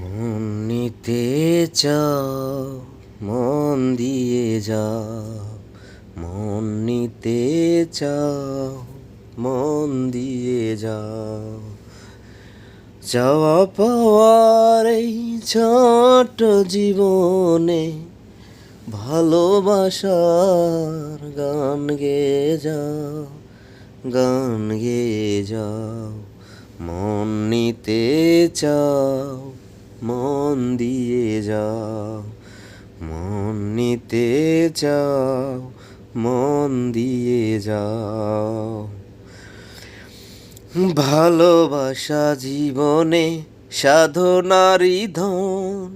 মন নিতে চাও, মন দিয়ে যাও। মন নিতে চাও, মন দিয়ে যাও। চাওয়া পাওয়ার এই ছোট জীবনে ভালোবাসার গান গেয়ে যাও, গান গেয়ে যাও। মন নিতে চাও, মন দিয়ে যাও। মন নিতে চাও, মন দিয়ে যাও। ভালোবাসা জীবনে সাধনারই ধন,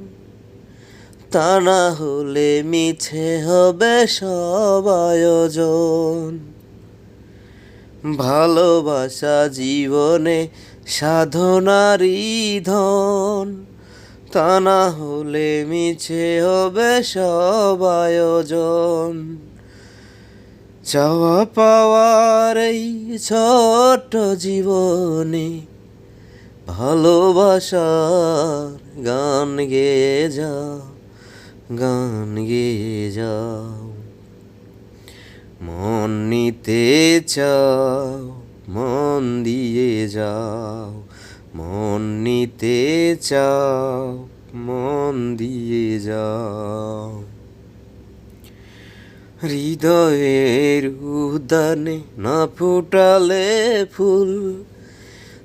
তা না হলে মিছে হবে সব আয়োজন। ভালোবাসা জীবনে সাধনারই ধন, তা না হলে মিছে হবে সব আয়োজন। চাওয়া পাওয়ার এই ছোট্ট জীবনে ভালোবাসার গান গেয়ে যাও, গান গেয়ে যাও। মন নিতে চাও, মন দিয়ে যাও। মন নিতে চাও, মন দিয়ে যাও। হৃদয়ের উদ্যানে না ফুটালে ফুল,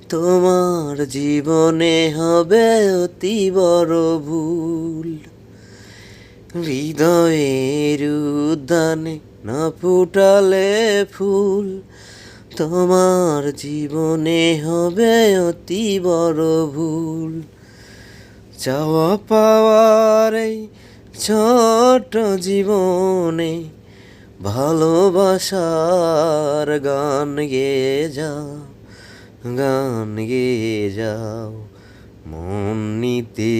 তোমার জীবনে হবে অতি বড় ভুল। হৃদয়ের উদ্যানে না ফুটালে ফুল, তোমার জীবনে হবে অতি বড় ভুল। চাওয়া পাওয়ার এই ছোট জীবনে ভালোবাসার গান গেয়ে যাও, গান গেয়ে যাও। মন নিতে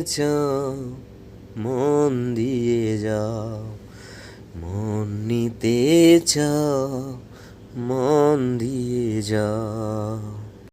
চাও, মন দিয়ে যাও। মন নিতে চাও, মন দিয়ে যাও।